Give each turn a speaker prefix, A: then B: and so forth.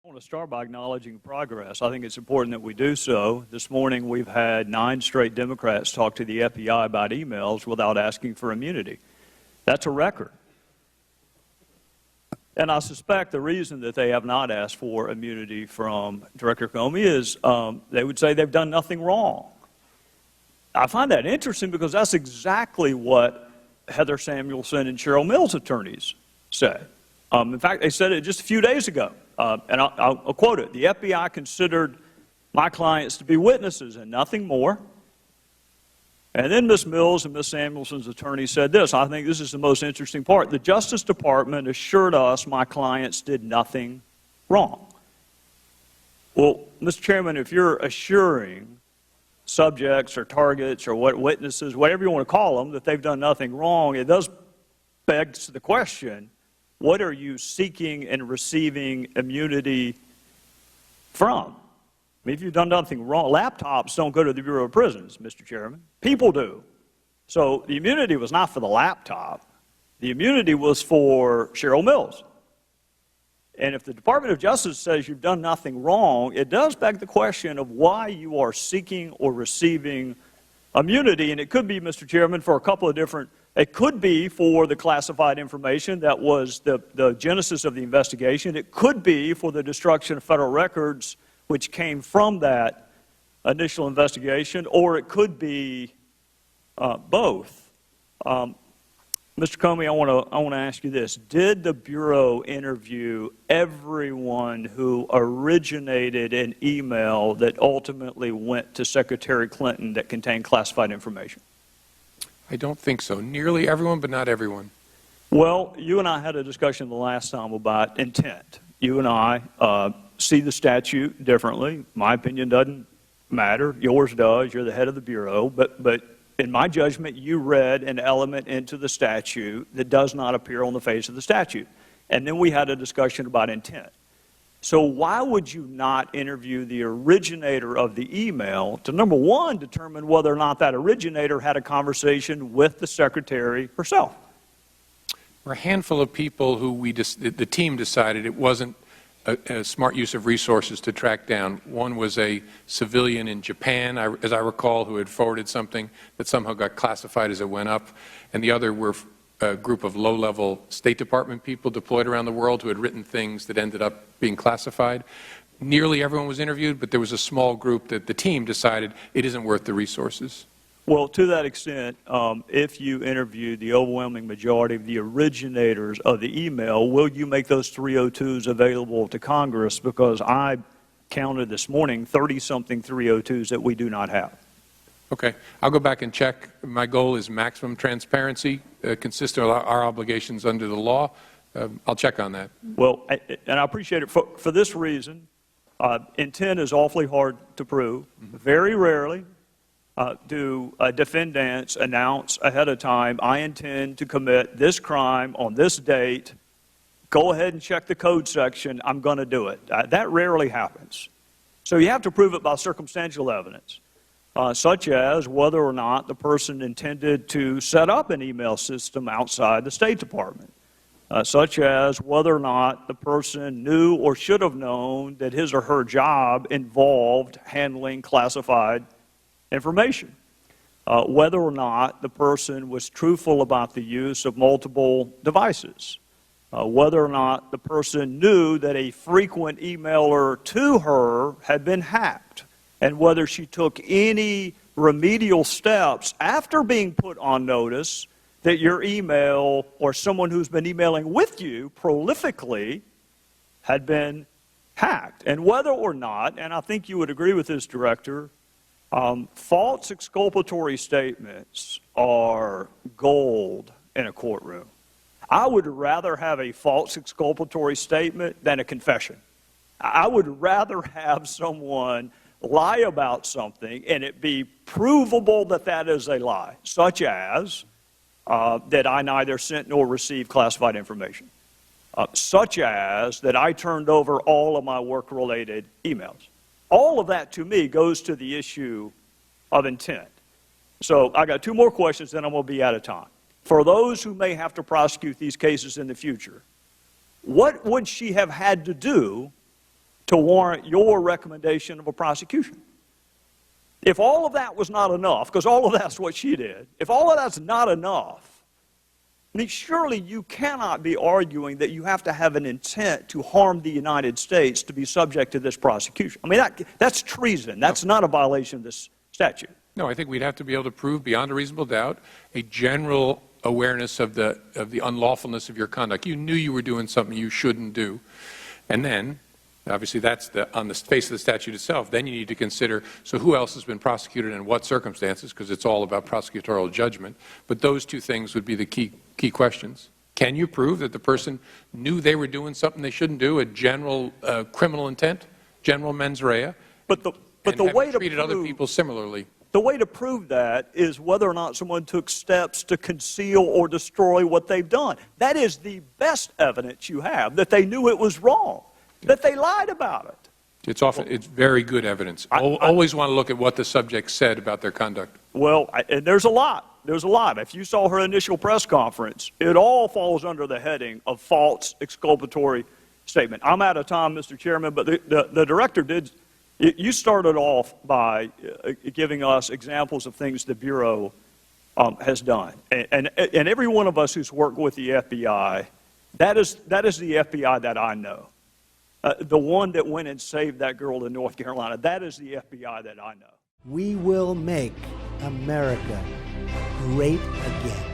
A: I want to start by acknowledging progress. I think it's important that we do so. This morning we've had 9 straight Democrats talk to the FBI about emails without asking for immunity. That's a record. And I suspect the reason that they have not asked for immunity from Director Comey is they would say they've done nothing wrong. I find that interesting because that's exactly what Heather Samuelson and Cheryl Mills' attorneys said. In fact, they said it just a few days ago. And I'll quote it. The FBI considered my clients to be witnesses and nothing more. And then Ms. Mills and Ms. Samuelson's attorney said this. I think this is the most interesting part. The Justice Department assured us my clients did nothing wrong. Well, Mr. Chairman, if you're assuring subjects or targets or witnesses, whatever you want to call them, that they've done nothing wrong, it does beg the question, what are you seeking and receiving immunity from? I mean, if you've done nothing wrong, laptops don't go to the Bureau of Prisons, Mr. Chairman. People do. So the immunity was not for the laptop. The immunity was for Cheryl Mills. And if the Department of Justice says you've done nothing wrong, it does beg the question of why you are seeking or receiving immunity. And it could be, Mr. Chairman, for a couple of different. It could be for the classified information that was the genesis of the investigation. It could be for the destruction of federal records, which came from that initial investigation, or it could be both. Mr. Comey, I want to ask you this. Did the Bureau interview everyone who originated an email that ultimately went to Secretary Clinton that contained classified information?
B: I don't think so. Nearly everyone, but not everyone.
A: Well, you and I had a discussion the last time about intent. You and I see the statute differently. My opinion doesn't matter. Yours does. You're the head of the Bureau. But in my judgment, you read an element into the statute that does not appear on the face of the statute. And then we had a discussion about intent. So why would you not interview the originator of the email to, number one, determine whether or not that originator had a conversation with the secretary herself?
B: There were a handful of people who the team decided it wasn't a smart use of resources to track down. One was a civilian in Japan, as I recall, who had forwarded something that somehow got classified as it went up, and the other were a group of low-level State Department people deployed around the world who had written things that ended up being classified. Nearly everyone was interviewed, but there was a small group that the team decided it isn't worth the resources.
A: Well, to that extent, if you interviewed the overwhelming majority of the originators of the email, will you make those 302s available to Congress? Because I counted this morning 30-something 302s that we do not have.
B: Okay. I'll go back and check. My goal is maximum transparency, consistent with our obligations under the law. I'll check on that.
A: Well, and I appreciate it for this reason. Intent is awfully hard to prove. Very rarely do defendants announce ahead of time, I intend to commit this crime on this date. Go ahead and check the code section. I'm going to do it. That rarely happens. So you have to prove it by circumstantial evidence. Such as whether or not the person intended to set up an email system outside the State Department, such as whether or not the person knew or should have known that his or her job involved handling classified information, whether or not the person was truthful about the use of multiple devices, whether or not the person knew that a frequent emailer to her had been hacked, and whether she took any remedial steps after being put on notice that your email or someone who's been emailing with you prolifically had been hacked. And whether or not, and I think you would agree with this, Director, false exculpatory statements are gold in a courtroom. I would rather have a false exculpatory statement than a confession. I would rather have someone lie about something and it be provable that that is a lie, such as that I neither sent nor received classified information, such as that I turned over all of my work-related emails. All of that, to me, goes to the issue of intent. So I got 2 more questions, then I'm going to be out of time. For those who may have to prosecute these cases in the future, what would she have had to do to warrant your recommendation of a prosecution. If all of that was not enough, because all of that's what she did, if all of that's not enough, I mean, surely you cannot be arguing that you have to have an intent to harm the United States to be subject to this prosecution. I mean, that's treason. That's not a violation of this statute.
B: No, I think we'd have to be able to prove beyond a reasonable doubt a general awareness of the unlawfulness of your conduct. You knew you were doing something you shouldn't do. And then, obviously, that's on the face of the statute itself. Then you need to consider, so who else has been prosecuted and in what circumstances, because it's all about prosecutorial judgment. But those two things would be the key questions. Can you prove that the person knew they were doing something they shouldn't do, a general criminal intent, general mens rea,
A: but the way to
B: treated other people similarly?
A: The way to prove that is whether or not someone took steps to conceal or destroy what they've done. That is the best evidence you have, that they knew it was wrong, that they lied about it.
B: It's very good evidence. Always want to look at what the subject said about their conduct.
A: Well, and there's a lot. There's a lot. If you saw her initial press conference, it all falls under the heading of false exculpatory statement. I'm out of time, Mr. Chairman, but the director did. You started off by giving us examples of things the Bureau has done. And every one of us who's worked with the FBI, that is the FBI that I know. The one that went and saved that girl in North Carolina, that is the FBI that I know.
C: We will make America great again.